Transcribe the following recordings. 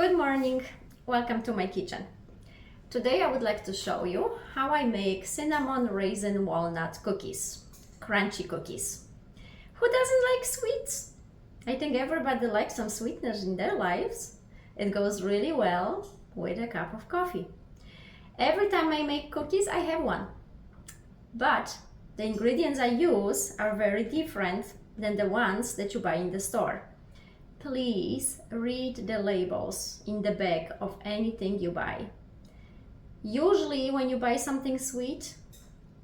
Good morning, welcome to my kitchen. Today I would like to show you how I make cinnamon raisin walnut cookies, crunchy cookies. Who doesn't like sweets? I think everybody likes some sweetness in their lives. It goes really well with a cup of coffee. Every time I make cookies, I have one. But the ingredients I use are very different than the ones that you buy in the store. Please read the labels in the back of anything you buy. Usually when you buy something sweet,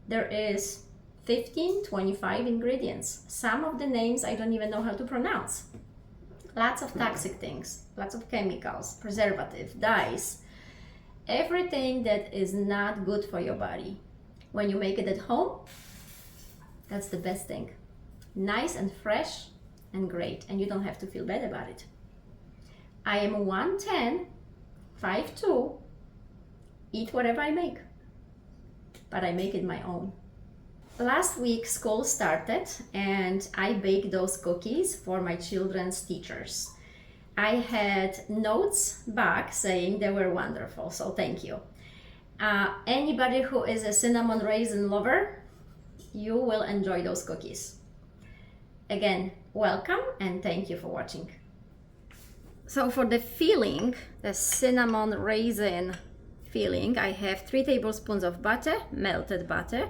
there is 15-25 ingredients. Some of the names I don't even know how to pronounce. Lots of toxic things, lots of chemicals, preservative, dyes, everything that is not good for your body. When you make it at home, that's the best thing. Nice and fresh and great, and you don't have to feel bad about it. I am 110, 5'2", eat whatever I make, but I make it my own. Last week school started and I baked those cookies for my children's teachers. I had notes back saying they were wonderful, so thank you. Anybody who is a cinnamon raisin lover, you will enjoy those cookies. Again, welcome and thank you for watching. So for the filling, the cinnamon raisin filling, I have 3 tablespoons of butter, melted butter,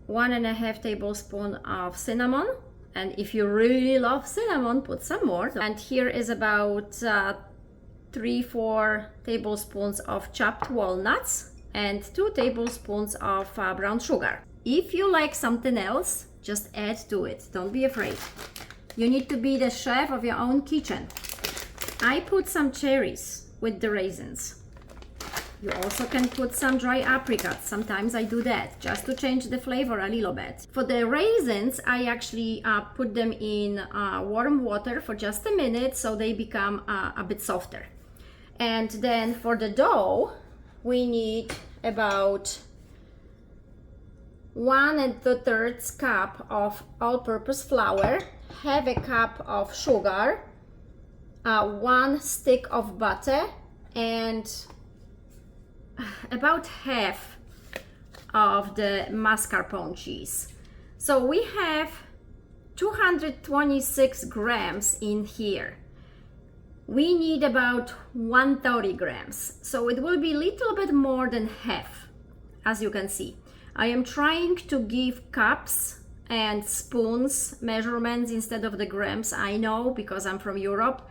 1.5 tablespoons of cinnamon, and if you really love cinnamon, put some more. And here is about 3-4 tablespoons of chopped walnuts and 2 tablespoons of brown sugar. If you like something else, just add to it. Don't be afraid. You need to be the chef of your own kitchen. I put some cherries with the raisins. You also can put some dry apricots. Sometimes I do that just to change the flavor a little bit. For the raisins, I actually put them in warm water for just a minute so they become a bit softer. And then for the dough, we need about 1 2/3 cup of all-purpose flour, half a cup of sugar, 1 stick of butter, and about half of the mascarpone cheese. So we have 226 grams in here. We need about 130 grams, so it will be a little bit more than half, as you can see. I am trying to give cups and spoons measurements instead of the grams. I know, because I'm from Europe,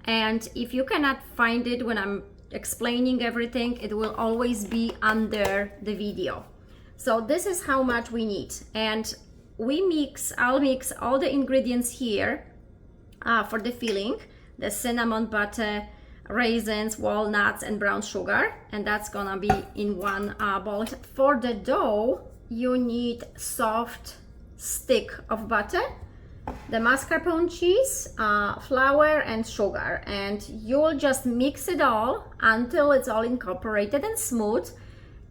and if you cannot find it when I'm explaining everything, it will always be under the video. So this is how much we need, and I'll mix all the ingredients here for the filling, the cinnamon, butter, raisins, walnuts, and brown sugar, and that's gonna be in one bowl. For the dough, you need soft stick of butter, the mascarpone cheese, flour, and sugar, and you'll just mix it all until it's all incorporated and smooth.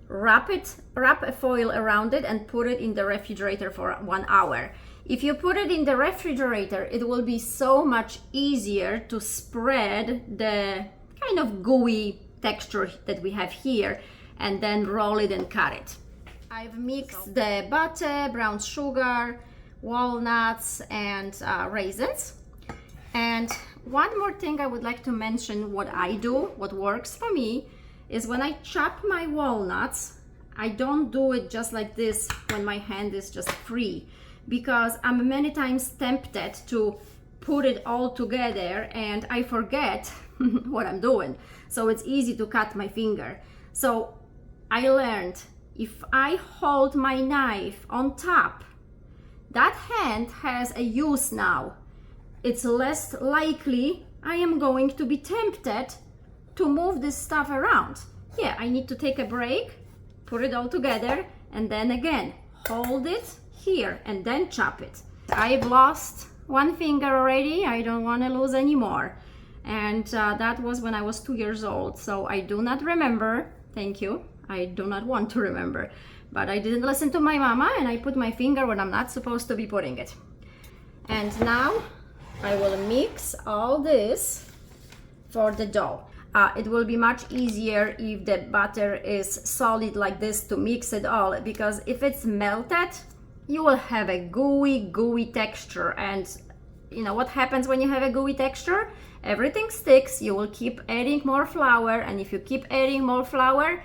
Wrap a foil around it and put it in the refrigerator for 1 hour. If you put it in the refrigerator, it will be so much easier to spread the kind of gooey texture that we have here and then roll it and cut it. I've mixed the butter, brown sugar, walnuts, and raisins. And one more thing I would like to mention, what I do, what works for me, is when I chop my walnuts, I don't do it just like this when my hand is just free, because I'm many times tempted to put it all together and I forget what I'm doing. So it's easy to cut my finger. So I learned, if I hold my knife on top, that hand has a use now. It's less likely I am going to be tempted to move this stuff around. Yeah, I need to take a break, put it all together, and then again, hold it here and then chop it. I've lost 1 finger already. I don't want to lose any more. And that was when I was 2 years old. So I do not remember. Thank you. I do not want to remember. But I didn't listen to my mama and I put my finger when I'm not supposed to be putting it. And now I will mix all this for the dough. It will be much easier if the butter is solid like this to mix it all, because if it's melted, you will have a gooey texture. And you know what happens when you have a gooey texture? Everything sticks. You will keep adding more flour, and if you keep adding more flour,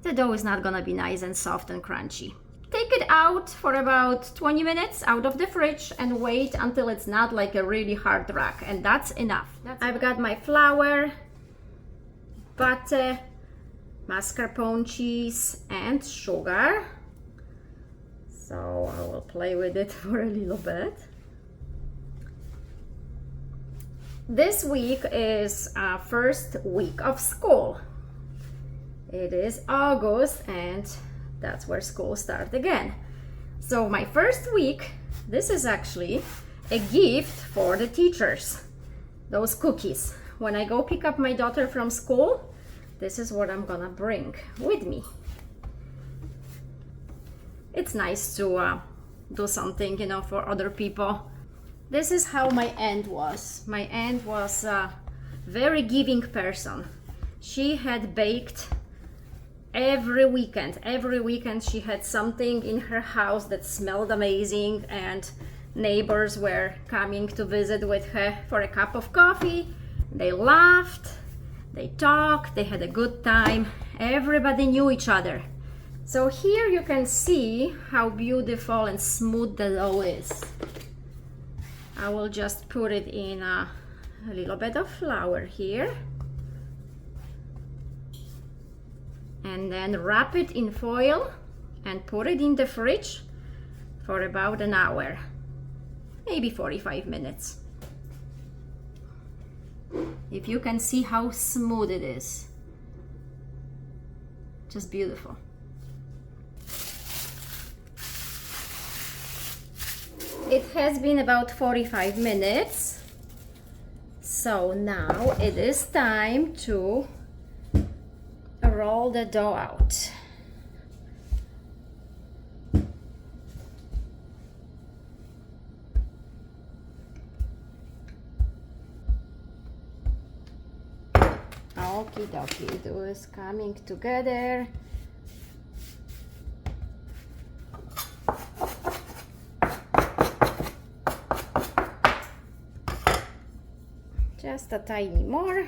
the dough is not gonna be nice and soft and crunchy. Take it out for about 20 minutes out of the fridge and wait until it's not like a really hard rock, and that's enough. I've got my flour, butter, mascarpone cheese, and sugar. So I will play with it for a little bit. This week is our first week of school. It is August, and that's where school starts again. So my first week, this is actually a gift for the teachers. Those cookies. When I go pick up my daughter from school, this is what I'm gonna bring with me. It's nice to do something, you know, for other people. This is how my aunt was. My aunt was a very giving person. She had baked every weekend. Every weekend she had something in her house that smelled amazing, and neighbors were coming to visit with her for a cup of coffee. They laughed, they talked, they had a good time. Everybody knew each other. So here you can see how beautiful and smooth the dough is. I will just put it in a little bit of flour here, and then wrap it in foil and put it in the fridge for about an hour, maybe 45 minutes. If you can see how smooth it is, just beautiful. It has been about 45 minutes, so now it is time to roll the dough out. Okie dokie, dough is coming together. Just a tiny more.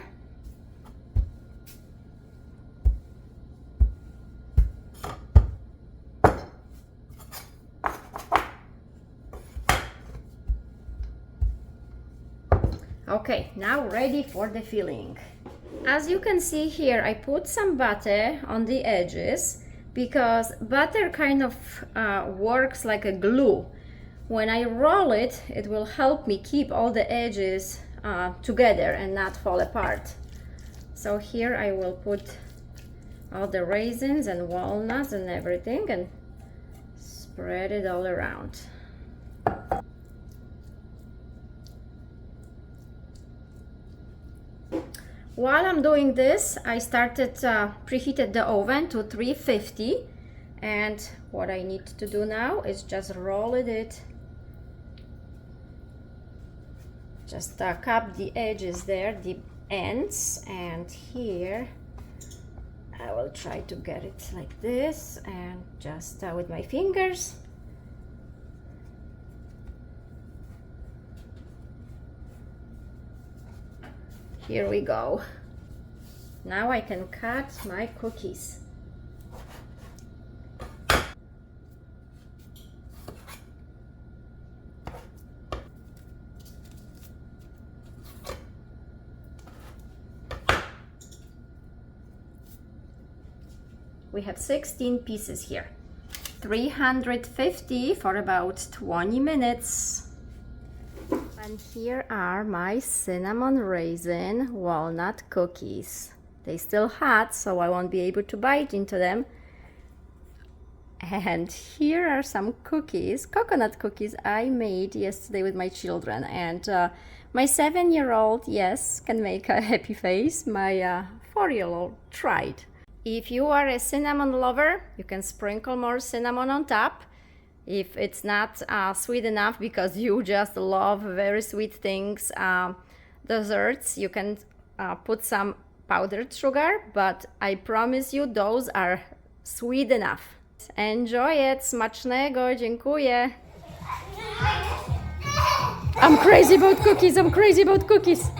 Okay, now ready for the filling. As you can see here, I put some butter on the edges because butter kind of works like a glue. When I roll it, it will help me keep all the edges together and not fall apart. So here I will put all the raisins and walnuts and everything and spread it all around. While I'm doing this, I started preheated the oven to 350, and what I need to do now is just roll it. Just cup the edges there, the ends, and here I will try to get it like this, and just with my fingers. Here we go. Now I can cut my cookies. We have 16 pieces here. 350 for about 20 minutes. And here are my cinnamon raisin walnut cookies. They're still hot, so I won't be able to bite into them. And here are some cookies, coconut cookies I made yesterday with my children. And my 7-year-old, yes, can make a happy face. My 4-year-old tried. If you are a cinnamon lover, you can sprinkle more cinnamon on top. If it's not sweet enough because you just love very sweet things, desserts, you can put some powdered sugar, but I promise you those are sweet enough. Enjoy it! Smacznego! Dziękuję! I'm crazy about cookies! I'm crazy about cookies!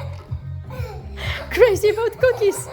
Crazy about cookies!